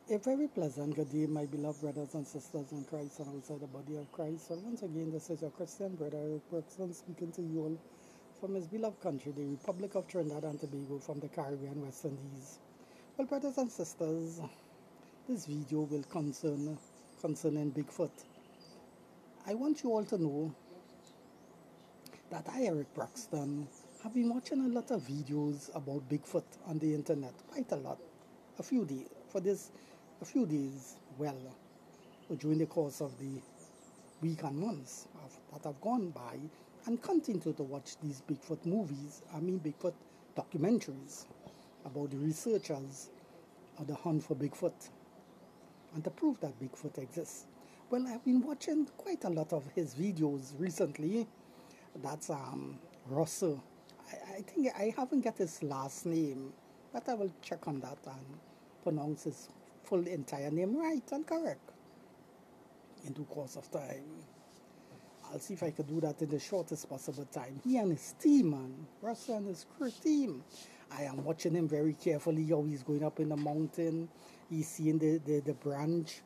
A very pleasant good day, my beloved brothers and sisters in Christ and outside the body of Christ. So once again, this is your Christian brother Eric Brookston speaking to you all from his beloved country, the Republic of Trinidad and Tobago, from the Caribbean West Indies. Well, brothers and sisters, this video will concerning Bigfoot. I want you all to know that I, Eric Braxton, have been watching a lot of videos about Bigfoot on the internet, quite a lot, a few days, well, during the course of the week and months that have gone by, and continue to watch these Bigfoot documentaries about the researchers of the hunt for Bigfoot and to prove that Bigfoot exists. Well, I've been watching quite a lot of his videos recently. That's Russell. I think I haven't got his last name, but I will check on that and pronounce his full entire name right and correct in due course of time. I'll see if I could do that in the shortest possible time. He and his team, man. Russell and his crew team. I am watching him very carefully, how he's going up in the mountain. He's seeing the branch,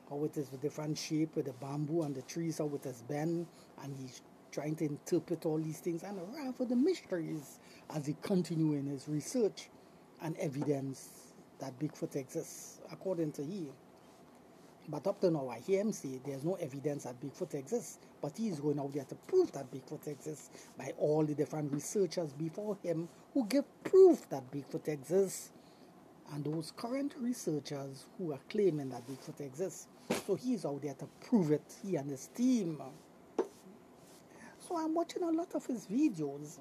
how it is with different shape, with the bamboo and the trees, how it is bent. And he's trying to interpret all these things and unravel the mysteries as he continues in his research and evidence that Bigfoot exists, according to him. But up to now, I hear him say there's no evidence that Bigfoot exists. But he is going out there to prove that Bigfoot exists by all the different researchers before him who give proof that Bigfoot exists and those current researchers who are claiming that Bigfoot exists. So he's out there to prove it, he and his team. So I'm watching a lot of his videos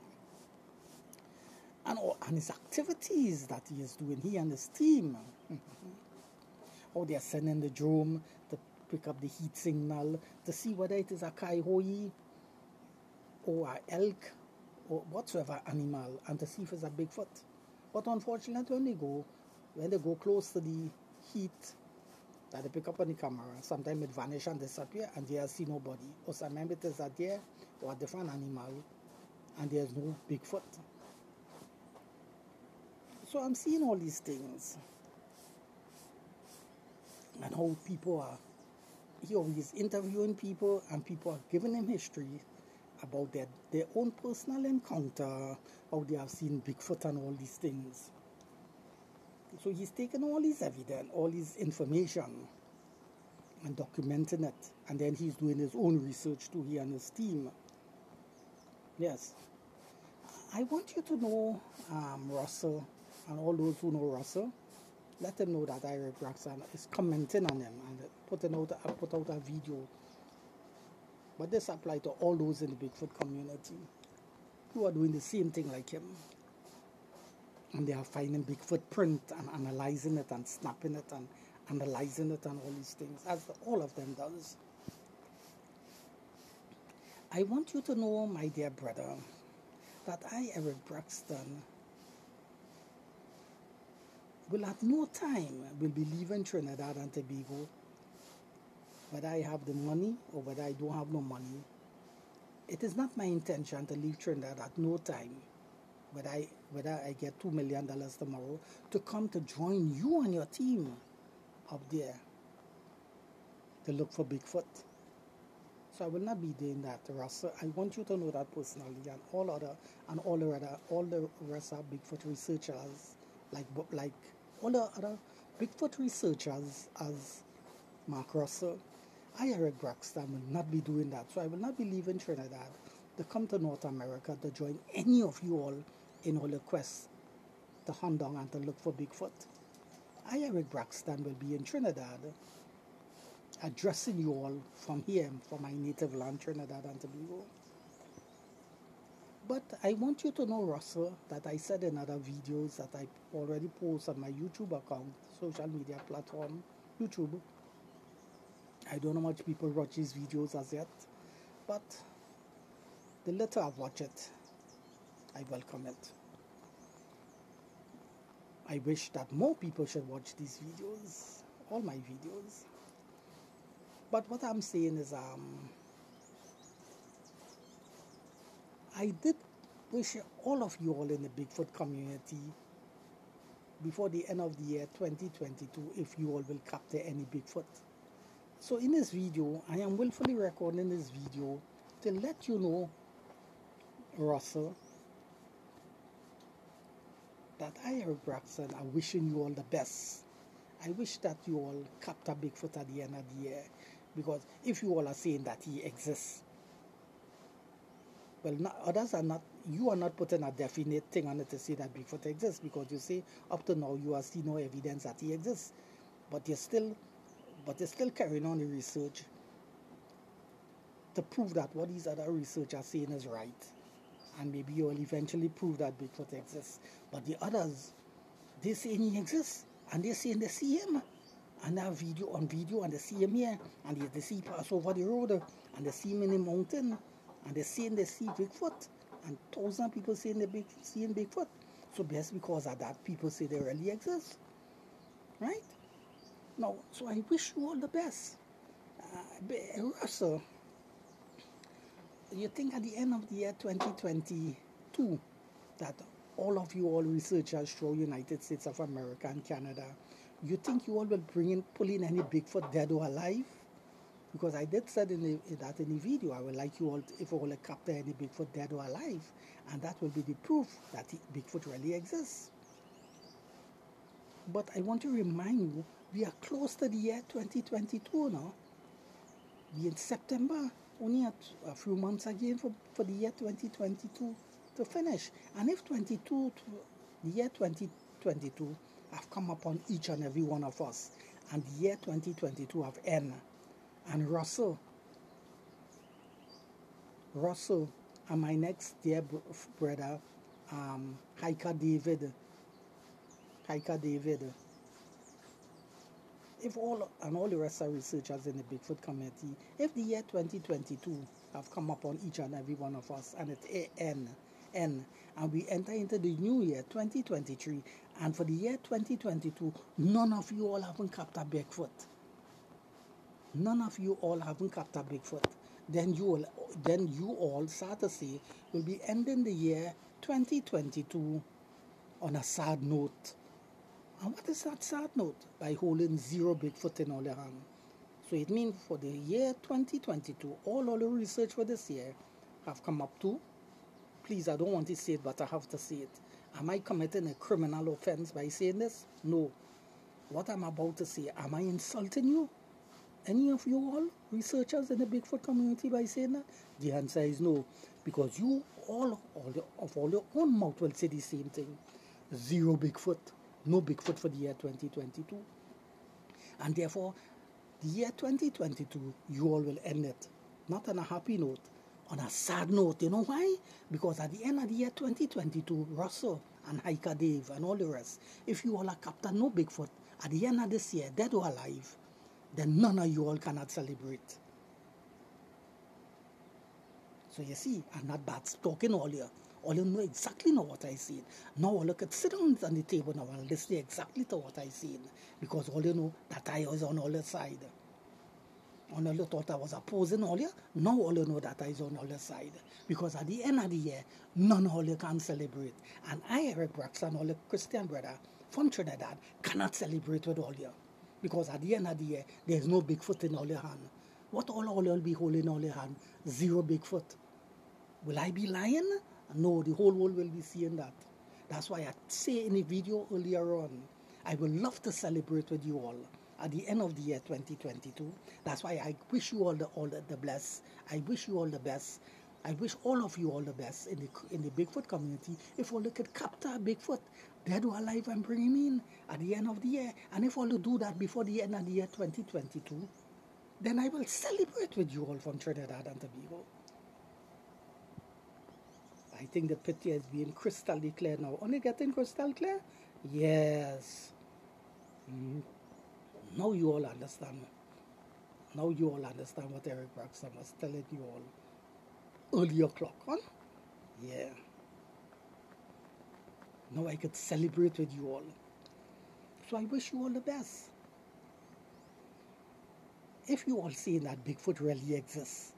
and his activities that he is doing, he and his team. How they are sending the drone to pick up the heat signal to see whether it is a coyote or an elk or whatsoever animal, and to see if it's a Bigfoot. But unfortunately, when they go close to the heat that they pick up on the camera, sometimes it vanish and disappear, and they see nobody. Or sometimes it is a deer or a different animal, and there's no Bigfoot. So I'm seeing all these things, and how people are, he's interviewing people, and people are giving him history about their own personal encounter, how they have seen Bigfoot and all these things. So he's taken all his evidence, all his information, and documenting it, and then he's doing his own research too, he and his team. Yes. I want you to know Russell, and all those who know Russell, let them know that Eric Braxton is commenting on him and put out a video. But this applies to all those in the Bigfoot community who are doing the same thing like him. And they are finding Bigfoot print and analyzing it and snapping it and analyzing it and all these things, as all of them does. I want you to know, my dear brother, that I, Eric Braxton, will at no time will be leaving Trinidad and Tobago, whether I have the money or whether I don't have no money. It is not my intention to leave Trinidad at no time, whether I get $2 million tomorrow, to come to join you and your team up there to look for Bigfoot. So I will not be doing that, Russell. I want you to know that personally, and all the rest of Bigfoot researchers, like all the other Bigfoot researchers as Mark Russell. I, Eric Braxton, will not be doing that. So I will not be leaving Trinidad to come to North America to join any of you all in all the quest to hunt down and to look for Bigfoot. I, Eric Braxton, will be in Trinidad addressing you all from here, from my native land, Trinidad and Tobago. But I want you to know, Russell, that I said in other videos that I already post on my YouTube account, social media platform, YouTube. I don't know much people watch these videos as yet, but the little I've watched it, I welcome it. I wish that more people should watch these videos, all my videos. But what I'm saying is, I did wish all of you all in the Bigfoot community before the end of the year 2022 if you all will capture any Bigfoot. So in this video, I am willfully recording this video to let you know, Russell, that I, Eric Braxton, am wishing you all the best. I wish that you all capture Bigfoot at the end of the year, because if you all are saying that he exists, well, others are not. You are not putting a definite thing on it to say that Bigfoot exists, because you say up to now you have seen no evidence that he exists, but you're still carrying on the research to prove that what these other researchers are saying is right, and maybe you will eventually prove that Bigfoot exists. But the others, they saying he exists, and they're saying they see him, and they have video, and they see him here, and they see pass over the road, and they see him in the mountain, and they're saying they see Bigfoot, and thousands of people saying they're seeing Bigfoot. So just because of that, people say they really exist, right? Now, so I wish you all the best. Russell, you think at the end of the year 2022 that all of you all researchers throughout United States of America and Canada, you think you all will pull in any Bigfoot dead or alive? Because I did said in the video, I would like you all, if you all capture any Bigfoot dead or alive, and that will be the proof that Bigfoot really exists. But I want to remind you, we are close to the year 2022 now. We in September, only a few months again for the year 2022 to finish. And if the year 2022 have come upon each and every one of us, and the year 2022 have ended, and Russell and my next dear brother, Hiker David, if all the rest of researchers in the Bigfoot community, if the year 2022 have come upon each and every one of us, and it's end, and we enter into the new year 2023, and for the year 2022, none of you all haven't captured Bigfoot. None of you all haven't captured Bigfoot. Then you all, sad to say, will be ending the year 2022 on a sad note. And what is that sad note? By holding 0 Bigfoot in all your hand. So it means for the year 2022, all the research for this year have come up to, please, I don't want to say it, but I have to say it. Am I committing a criminal offense by saying this? No. What I'm about to say, am I insulting you? Any of you all researchers in the Bigfoot community by saying that? The answer is no, because you all your own mouth will say the same thing. 0 Bigfoot. No Bigfoot for the year 2022. And therefore, the year 2022, you all will end it. Not on a happy note, on a sad note. You know why? Because at the end of the year 2022, Russell and Hiker Dave and all the rest, if you all are captured no Bigfoot, at the end of this year, dead or alive, then none of you all cannot celebrate. So you see, I'm not bad talking all you. All you know exactly know what I said. Now all you could sit down on the table now and listen exactly to what I said. Because all you know that I was on all the side. All you thought I was opposing all you. Now all you know that I was on all the side. Because at the end of the year, none of you can celebrate. And I, Eric Braxton, all the Christian brother from Trinidad, cannot celebrate with all you. Because at the end of the year, there's no Bigfoot in all your hand. What all you'll be holding in all your hand? 0 Bigfoot. Will I be lying? No, the whole world will be seeing that. That's why I say in the video earlier on, I would love to celebrate with you all at the end of the year 2022. That's why I wish you all the best. I wish you all the best. I wish all of you all the best in the Bigfoot community. If all you could capture Bigfoot, dead or alive, and bring him in at the end of the year. And if all you do that before the end of the year 2022, then I will celebrate with you all from Trinidad and Tobago. I think the picture is being crystal clear now. Only getting crystal clear? Yes. Now you all understand. Now you all understand what Eric Braxton was telling you all earlier clock, huh? Yeah. Now I could celebrate with you all. So I wish you all the best. If you all say that Bigfoot really exists,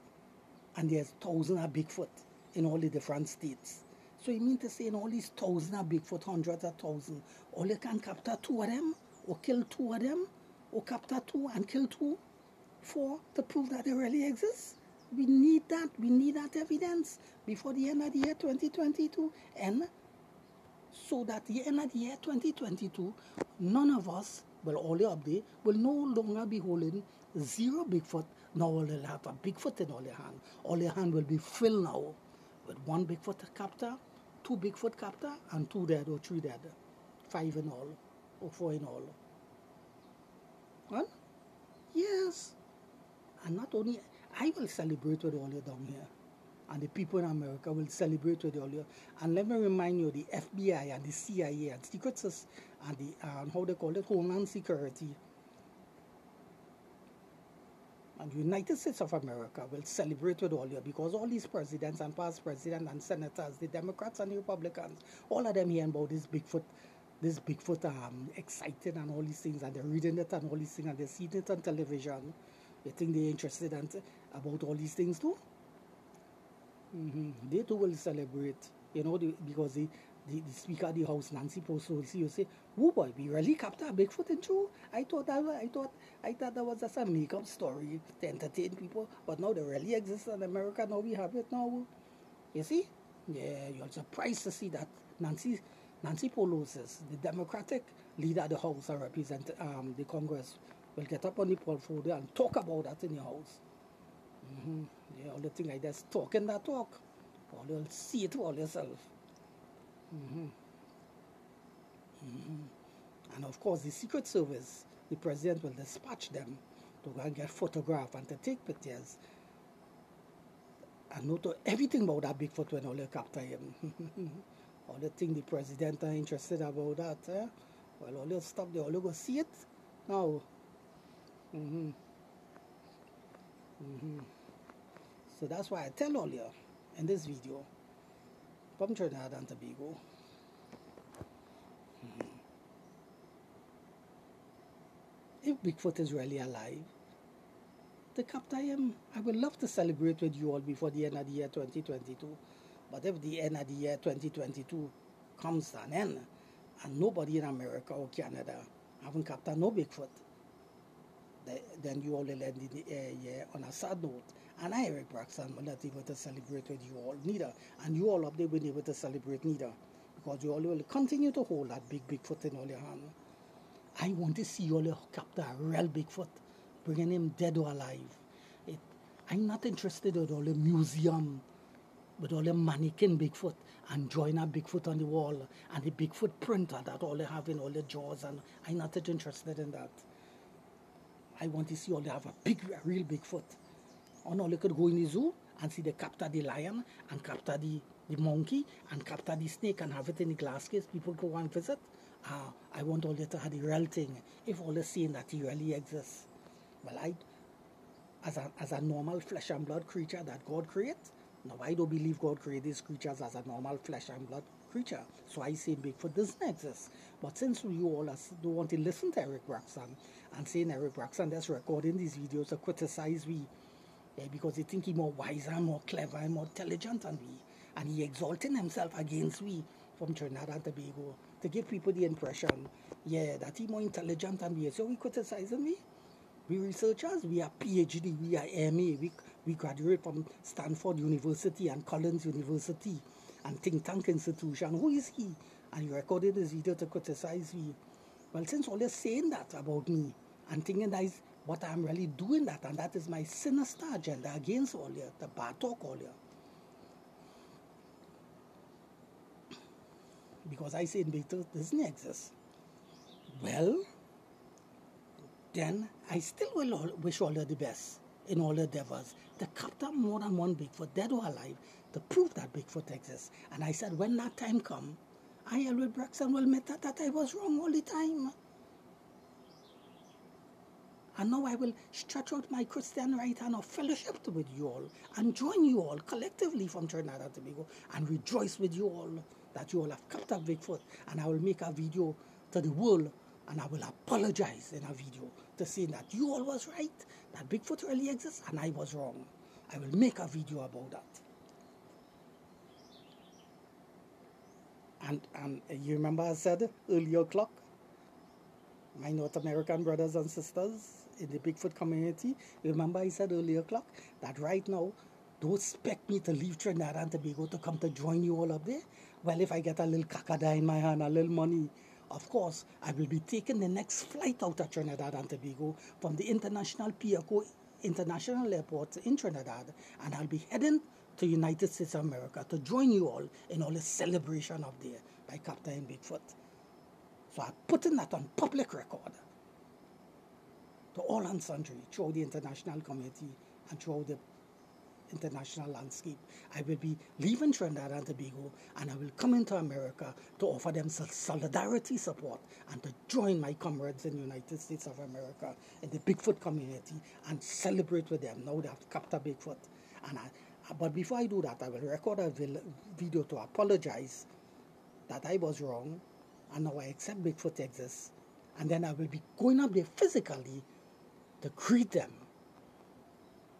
and there's thousands of Bigfoot in all the different states, So you mean to say in all these thousands of Bigfoot, hundreds of thousands, all you can capture 2 of them, or kill 2 of them, or capture 2 and kill 2 for to prove that they really exist? We need that. We need that evidence before the end of the year 2022. And so that the end of the year 2022, none of us, well, all the update, will no longer be holding 0 Bigfoot. Now we'll have a Bigfoot in all your hand. All your hand will be filled now with 1 Bigfoot captor, 2 Bigfoot captor, and 2 dead or 3 dead. 5 in all, or 4 in all. Huh? Yes. And not only, I will celebrate with all you down here. And the people in America will celebrate with all you. And let me remind you, the FBI and the CIA and Secret Service and the, how they call it, Homeland Security and the United States of America will celebrate with all you, because all these presidents and past presidents and senators, the Democrats and the Republicans, all of them hearing about this Bigfoot excited and all these things, and they're reading it and all these things, and they're seeing it on television. You think they're interested about all these things too? They too will celebrate, you know, because the Speaker of the House, Nancy Pelosi, will say, "Oh boy, we really captured a Bigfoot in true. I thought that was just a make-up story to entertain people, but now they really exist in America. Now we have it now. You see? Yeah, you're surprised to see that Nancy Pelosi, the Democratic leader of the House of Representatives, the Congress, will get up on the podium and talk about that in your house. Yeah, all the thing like that, talking that talk. Or you'll see it all yourself. And of course, the Secret Service, the president will dispatch them to go and get photographs and to take pictures and know everything about that Bigfoot when all you capture him. All the thing the president are interested about that. Well, all you stop there, all you go see it now. So that's why I tell all you in this video from Trinidad and Tobago. If Bigfoot is really alive, to capture him, I would love to celebrate with you all before the end of the year 2022. But if the end of the year 2022 comes to an end, and nobody in America or Canada haven't captured no Bigfoot, then you all will end the year on a sad note. And I, Eric Braxton, will not able to celebrate with you all neither. And you all up there will not able to celebrate neither. Because you all will continue to hold that big Bigfoot in all your hand. I want to see you all capture a real Bigfoot, bringing him dead or alive. I'm not interested in all the museum with all the mannequin Bigfoot and join a Bigfoot on the wall and the Bigfoot printer that all they have in all the jaws, and I'm not interested in that. I want to see all they have a real Bigfoot. Or all they could go in the zoo and see they capture the lion and capture the monkey and capture the snake and have it in the glass case. People go and visit. I want all they to have the real thing. If all they're saying that he really exists. Well, as a normal flesh and blood creature that God creates, now I don't believe God created these creatures as a normal flesh and blood creature. So I say Bigfoot doesn't exist. But since you all don't want to listen to Eric Braxton and saying Eric Braxton that's recording these videos to criticize me, because they think he's more wiser, more clever, and more intelligent than we. And he exalting himself against we from Trinidad and Tobago to give people the impression, that he's more intelligent than we. So we criticizing me. We researchers, we are PhD, we are MA, we graduate from Stanford University and Collins University and think tank institution. Who is he? And you recorded this video to criticize me. Well, since all they're saying that about me and thinking that is what I'm really doing that, and that is my sinister agenda against all you, the bad talk all you. Because I say Bigfoot doesn't exist. Well, then I still will wish all you the best in all the endeavors to capture more than one Bigfoot, dead or alive, to prove that Bigfoot exists. And I said, when that time comes, I, Elwood Braxton, will admit that I was wrong all the time. And now I will stretch out my Christian right hand of fellowship with you all and join you all collectively from Trinidad and Tobago and rejoice with you all that you all have captured Bigfoot. And I will make a video to the world and I will apologize in a video to say that you all was right, that Bigfoot really exists and I was wrong. I will make a video about that. And you remember I said earlier, Clock, my North American brothers and sisters in the Bigfoot community, remember I said earlier, Clock, that right now, don't expect me to leave Trinidad and Tobago to come to join you all up there. Well, if I get a little kakada in my hand, a little money, of course, I will be taking the next flight out of Trinidad and Tobago from the International Piaco International Airport in Trinidad, and I'll be heading to United States of America to join you all in all the celebration up there by Captain Bigfoot. So I'm putting that on public record to all and sundry throughout the international community and throughout the international landscape. I will be leaving Trinidad and Tobago and I will come into America to offer them solidarity support and to join my comrades in the United States of America in the Bigfoot community and celebrate with them now they have captured Bigfoot. But before I do that, I will record a video to apologize that I was wrong and now I accept Bigfoot exists, and then I will be going up there physically to greet them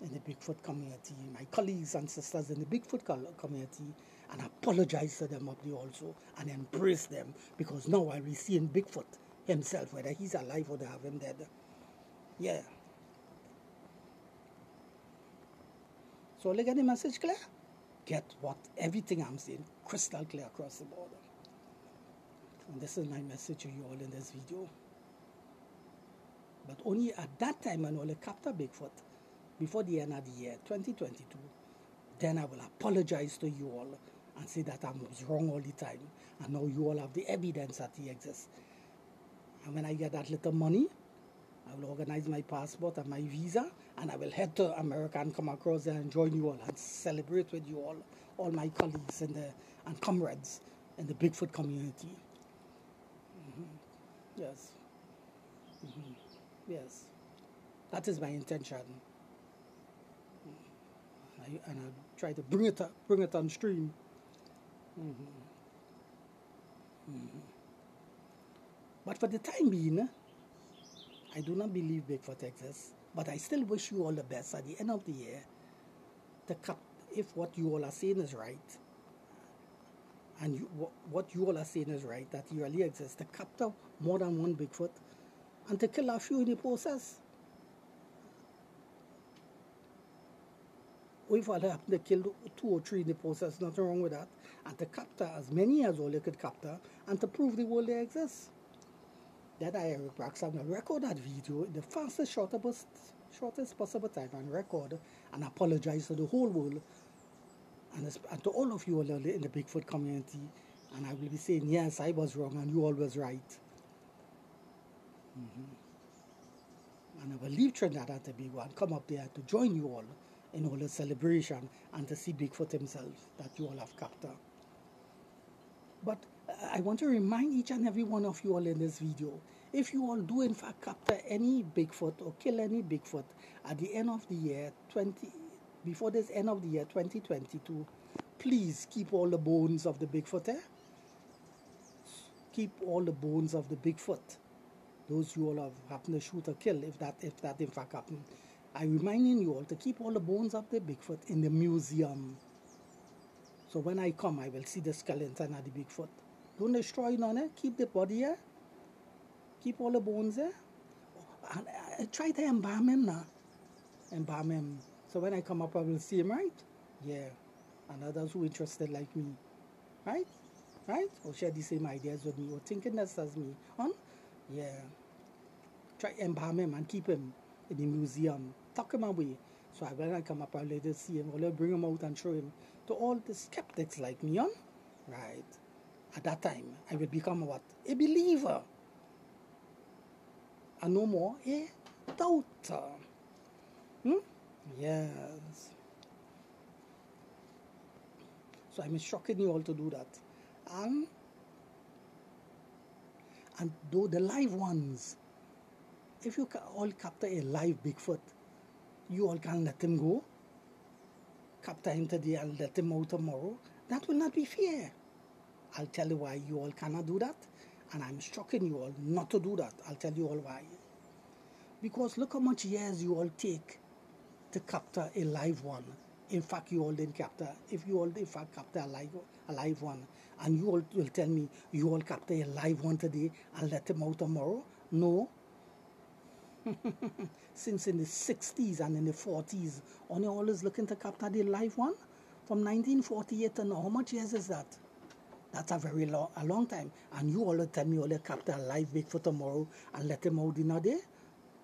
in the Bigfoot community, my colleagues and sisters in the Bigfoot community, and apologize to them up there also and embrace them, because now I'll be seeing Bigfoot himself, whether he's alive or they have him dead. Yeah. So look at the message clear? Get what everything I'm saying crystal clear across the border. And this is my message to you all in this video. But only at that time when I captured Bigfoot, before the end of the year, 2022, then I will apologize to you all and say that I was wrong all the time. And now you all have the evidence that he exists. And when I get that little money, I will organize my passport and my visa, and I will head to America and come across there and join you all and celebrate with you all my colleagues and comrades in the Bigfoot community. Yes. Yes. That is my intention. And I try to bring it on stream. But for the time being, I do not believe Bigfoot exists, but I still wish you all the best at the end of the year. If what you all are saying is right, and what you all are saying is right, that he really exists, to capture more than one Bigfoot and to kill a few in the process. Or if I happen to kill 2 or 3 in the process, nothing wrong with that. And to capture as many as all you could capture and to prove the world they exist. Then I, Eric Braxton, will record that video in the fastest, shortest possible time and record and apologize to the whole world and to all of you all in the Bigfoot community. And I will be saying, yes, I was wrong and you all was right. And I will leave Trinidad and Tobago and come up there to join you all in all the celebration and to see Bigfoot himself that you all have captured. But I want to remind each and every one of you all in this video, if you all do in fact capture any Bigfoot or kill any Bigfoot at the end of the year, before this end of the year 2022, please keep all the bones of the Bigfoot there. Keep all the bones of the Bigfoot. Those you all have happened to shoot or kill, if that in fact happened. I'm reminding you all to keep all the bones of the Bigfoot in the museum. So when I come, I will see the skeleton of the Bigfoot. Don't destroy none, eh? Keep the body here. Keep all the bones there. And try to embalm him now. Embalm him. So when I come up, I will see him, right? Yeah. And others who are interested like me. Right? Right? Or share the same ideas with me. Or thinking that's as me. Yeah. Try embalm him and keep him in the museum. Tuck him away. So when I come up, I'll later see him. I'll bring him out and show him to all the skeptics like me, right? At that time, I will become what? A believer. And no more a doubter. Yes. So I'm instructing you all to do that. And though the live ones, if you all capture a live Bigfoot, you all can let him go, capture him today and let him out tomorrow. That will not be fair. I'll tell you why you all cannot do that, and I'm instructing you all not to do that. I'll tell you all why. Because look how much years you all take to capture a live one, in fact you all didn't capture, if you all in fact capture a live one, and you all will tell me you all capture a live one today and let him out tomorrow? No. Since in the 60s and in the 40s, only always looking to capture the live one from 1948 to now. How much years is that? That's a long time. And you all tell me all capture a live Bigfoot tomorrow and let him out the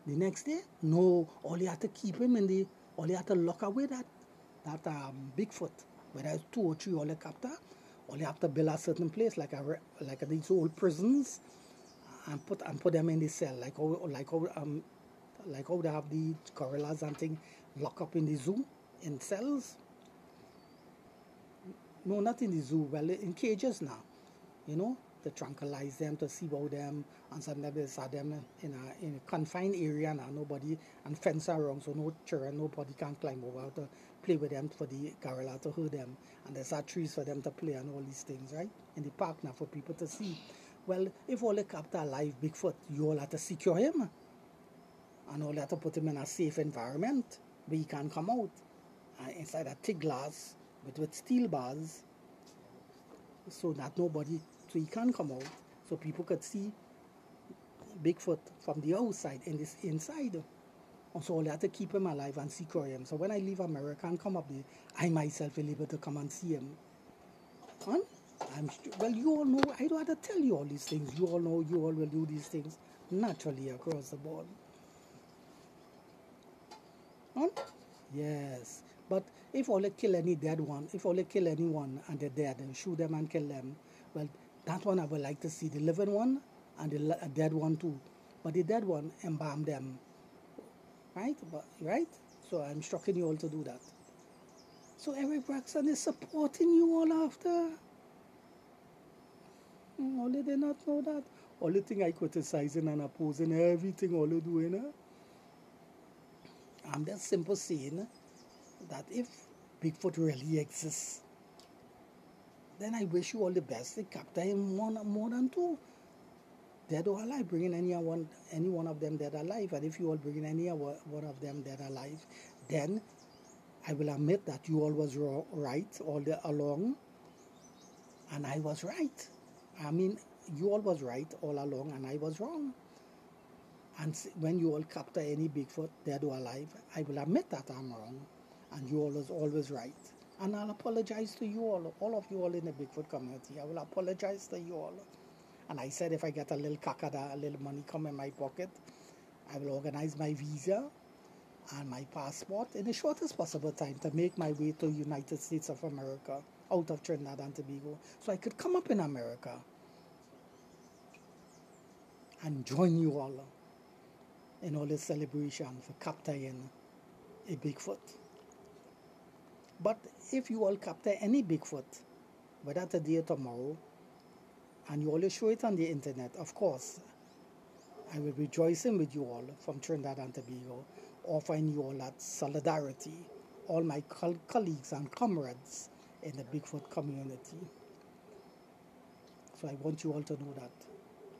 next day? No, all you have to keep him all you have to lock away that Bigfoot. Whether it's 2 or 3 all you capture, all you have to build a certain place like these old prisons, and put them in the cell like how they have the gorillas and things locked up in the zoo in cells. No, not in the zoo. Well, in cages now, to tranquilize them, to see about them, and sometimes they them in a confined area now, nobody, and fence around, so no children, nobody can climb over to play with them for the gorilla to hurt them, and there's trees for them to play and all these things, right? In the park now for people to see. Well, if all they capture a live Bigfoot, you all have to secure him, and all have to put him in a safe environment where he can't come out, inside a thick glass with steel bars, so he can't come out, so people could see Bigfoot from the outside and this inside. And so I have to keep him alive and secure him. So when I leave America and come up there, I myself will be able to come and see him. Huh? Well, you all know, I don't have to tell you all these things. You all know, you all will do these things naturally across the board. Huh? Yes. But if all they kill any dead one, if all they kill anyone and they're dead and shoot them and kill them, well, that one I would like to see. The living one and the dead one too. But the dead one, embalm them. Right? Right? So I'm instructing you all to do that. So Eric Braxton is supporting you all after. Only they not know that. Only thing I criticizing and opposing everything all they doing. I'm just simple saying that if Bigfoot really exists, then I wish you all the best. They capture him more than 2. Dead or alive, bringing any one of them dead alive. And if you all bringing any one of them dead alive, then I will admit that you all was right all along, and I was right. I mean, you all was right all along, and I was wrong. And when you all capture any Bigfoot, dead or alive, I will admit that I'm wrong, and you all was always right. And I'll apologize to you all of you all in the Bigfoot community. I will apologize to you all. And I said if I get a little kakada, a little money come in my pocket, I will organize my visa and my passport in the shortest possible time to make my way to United States of America, out of Trinidad and Tobago, so I could come up in America and join you all in all this celebration for capturing a Bigfoot. But if you all capture any Bigfoot, whether today or tomorrow, and you always show it on the internet, of course, I will be rejoicing with you all from Trinidad and Tobago, offering you all that solidarity, all my colleagues and comrades in the Bigfoot community. So I want you all to know that.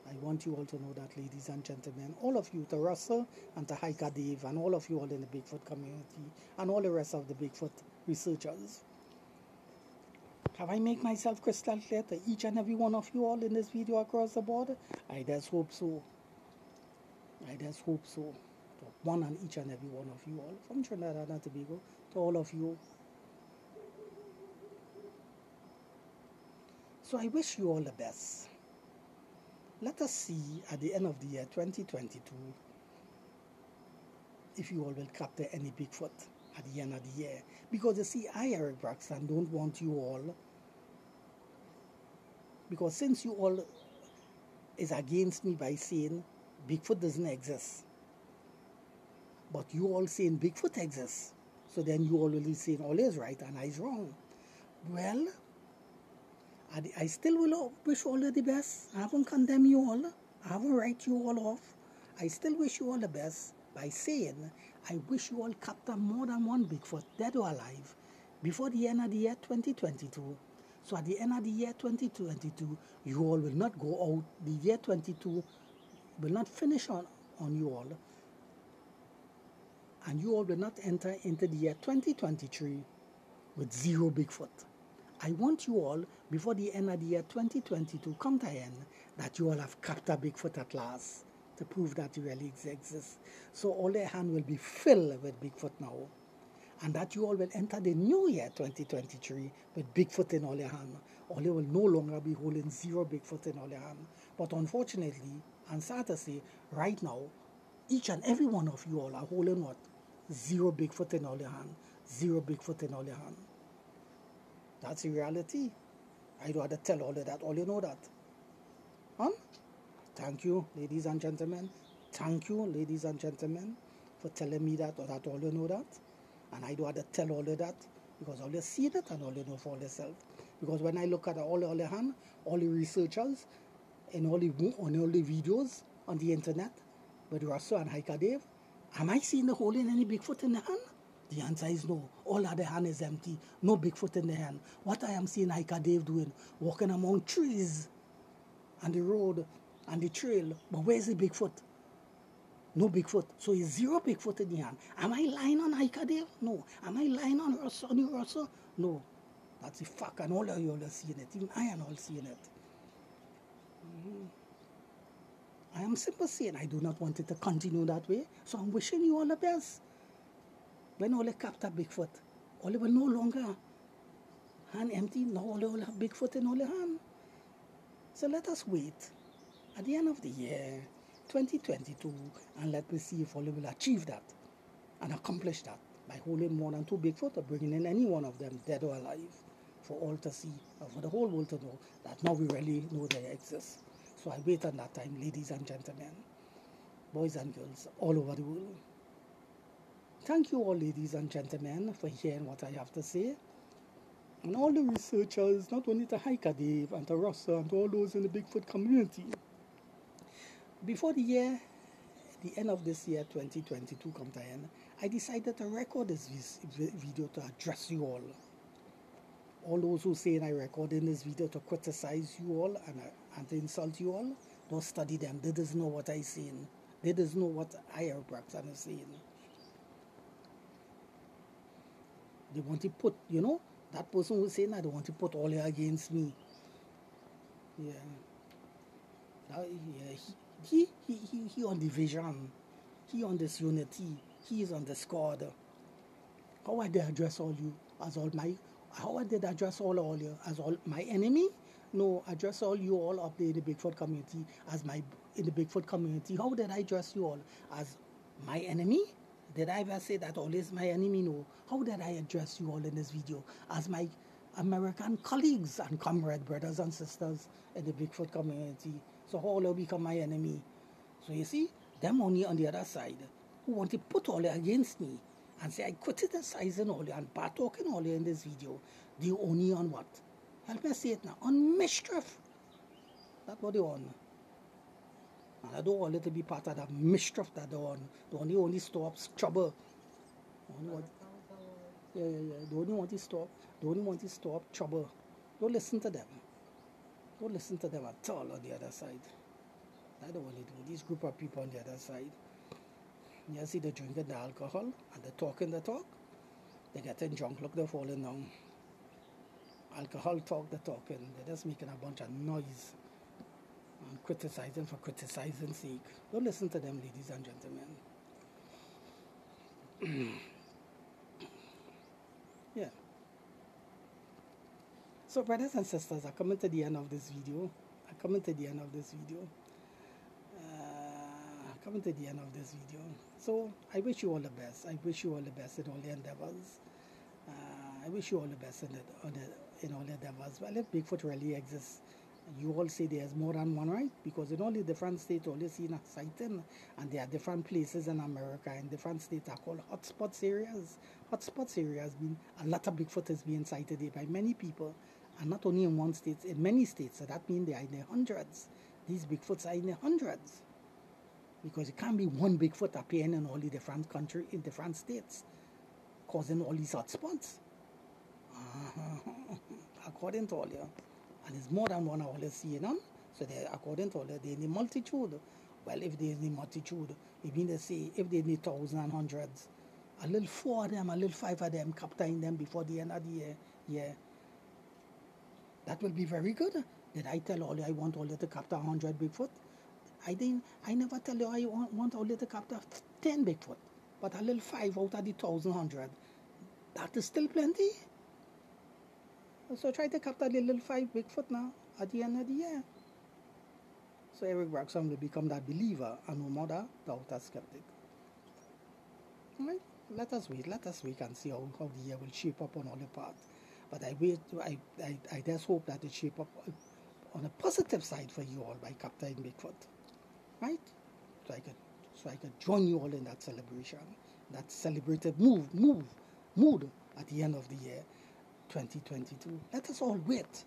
I want you all to know that, ladies and gentlemen, all of you, to Russell and to Hiker Dave, and all of you all in the Bigfoot community, and all the rest of the Bigfoot researchers. Have I made myself crystal clear to each and every one of you all in this video across the board? I just hope so. I just hope so. To one and each and every one of you all, from Trinidad and Tobago, to all of you. So I wish you all the best. Let us see at the end of the year 2022 if you all will capture any Bigfoot at the end of the year. Because you see, I, Eric Braxton, don't want you all, because since you all is against me by saying Bigfoot doesn't exist, but you all saying Bigfoot exists, so then you all will be saying all is right and I is wrong. Well, I still will wish all of the best. I haven't condemned you all. I haven't write you all off. I still wish you all the best by saying I wish you all capture more than one Bigfoot, dead or alive, before the end of the year 2022. So at the end of the year 2022, you all will not go out. The year 22 will not finish on you all. And you all will not enter into the year 2023 with zero Bigfoot. I want you all, before the end of the year 2022 come to end, that you all have captured Bigfoot at last to prove that he really exists. So all their hand will be filled with Bigfoot now. And that you all will enter the new year 2023 with Bigfoot in all your hand. All you will no longer be holding zero Bigfoot in all your hand. But unfortunately, I'm sad to say, right now, each and every one of you all are holding what? Zero Bigfoot in all your hand. Zero Bigfoot in all your hand. That's the reality. I'd rather tell all of that, all you know that. Huh? Thank you, ladies and gentlemen. Thank you, ladies and gentlemen, for telling me that, or that all you know that. And I'd rather tell all of that, because all you see that and all you know for yourself. Because when I look at all the hand, all the researchers, and all the videos on the internet, with Russell and Hiker Dave, am I seeing the hole in any Bigfoot in the hand? The answer is no. All of the hand is empty. No Bigfoot in the hand. What I am seeing Hiker Dave doing, walking among trees and the road and the trail. But where's the Bigfoot? No Bigfoot. So it's zero Bigfoot in the hand. Am I lying on Hiker Dave? No. Am I lying on Russell? No. That's a fact, and all of you all are seeing it. Even I am all seeing it. I am simply saying I do not want it to continue that way. So I'm wishing you all the best. When all the capture Bigfoot, all will no longer hand empty, now all will have Bigfoot in all the hand. So let us wait at the end of the year, 2022, and let me see if all will achieve that and accomplish that by holding more than 2 Bigfoot or bringing in any one of them, dead or alive, for all to see, or for the whole world to know that now we really know they exist. So I wait on that time, ladies and gentlemen, boys and girls all over the world. Thank you all, ladies and gentlemen, for hearing what I have to say. And all the researchers, not only to Hiker Dave and to Russell and to all those in the Bigfoot community. Before the end of this year, 2022 come to end, I decided to record this video to address you all. All those who say I recorded this video to criticize you all and to insult you all, don't study them. They doesn't know what I'm saying. They doesn't know what I am saying. They want to put, that person who's saying that, they want to put all here against me. Yeah. He on the vision. He on this unity. He is on the squad. How I did address all you as all my, how I did address all you as all my enemy? No, address all you all up there in the Bigfoot community as in the Bigfoot community. How did I address you all as my enemy? Did I ever say that all is my enemy? No. How did I address you all in this video as my American colleagues and comrade brothers and sisters in the Bigfoot community? So how all become my enemy? So you see, them only on the other side who want to put all against me and say I criticizing all and bad talking all in this video. They only on what? Help me say it now. On mischief. That's what they on. And I don't want it to be part of that mischief that they on. They only stops trouble. They only want to stop. They only want to stop trouble. Don't listen to them. Don't listen to them at all on the other side. I don't want to do. These group of people on the other side. You see, they're drinking the alcohol and they're talking the talk. They're getting drunk, look, they're falling down. Alcohol talk, they're talking. They're just making a bunch of noise. And criticizing for criticizing's sake. Don't listen to them, ladies and gentlemen. Yeah. So, brothers and sisters, I'm coming to the end of this video. So, I wish you all the best. I wish you all the best in all your endeavors. I wish you all the best in all the endeavors. Well, if Bigfoot really exists, you all say there's more than one, right? Because in all the different states, all you see a sighting, and there are different places in America, and different states are called hotspots areas. Hotspots areas mean a lot of Bigfoot is being sighted there by many people, and not only in one state, in many states. So that means they are in the hundreds. These Bigfoots are in the hundreds. Because it can't be one Bigfoot appearing in all the different countries, in different states, causing all these hotspots. According to all you. And it's more than one all seeing on. So according to all they're in the multitude. Well, if they're in the multitude, it means they say if they're in the thousands and hundreds, a little 4 of them, a little 5 of them, capturing them before the end of the year, yeah, that will be very good. Did I tell all you I want all you to capture 100 Bigfoot? I never tell you I want all you to capture 10 Bigfoot. But a little 5 out of the 1,100, that is still plenty. So try to capture the little 5 Bigfoot now at the end of the year. So Eric Braxton will become that believer and no more that doubter skeptic. Right? Let us wait and see how the year will shape up on all the parts. But I just hope that it shape up on a positive side for you all by capturing Bigfoot. Right? So I could join you all in that celebration, that celebrated mood at the end of the year 2022. Let us all wait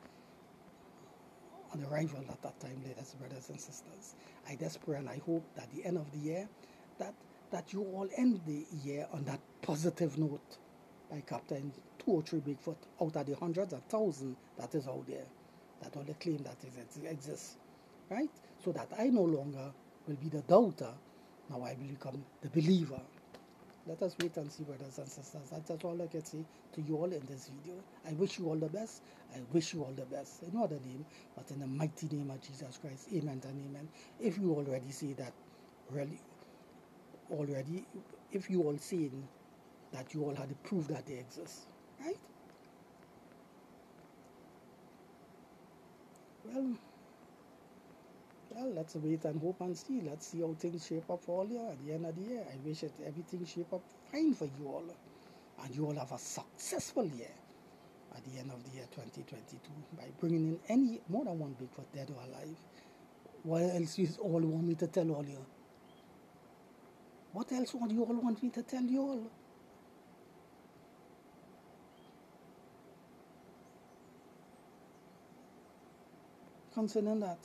on the arrival at that time, ladies, brothers and sisters. I just pray and I hope that the end of the year that you all end the year on that positive note by capturing 2 or 3 Bigfoot out of the hundreds of thousands that is out there, that all the claim that exists, right? So that I no longer will be the doubter, now I will become the believer. Let us wait and see, brothers and sisters. That's all I can say to you all in this video. I wish you all the best. I wish you all the best. In no other name, but in the mighty name of Jesus Christ. Amen and amen. If you already say that, if you all saying that you all had to prove that they exist, right? Well, let's wait and hope and see. Let's see how things shape up for all you at the end of the year. I wish everything shape up fine for you all. And you all have a successful year at the end of the year 2022 by bringing in any more than one Bigfoot, dead or alive. What else you all want me to tell all you? What else would you all want me to tell you all? Concerning that.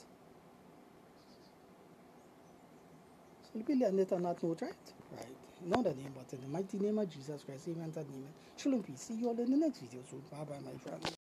So we'll be letting it on that note, right? Right. Not the name, but in the mighty name of Jesus Christ, amen and amen. Shalom, peace. See you all in the next video soon. Bye-bye, my friends.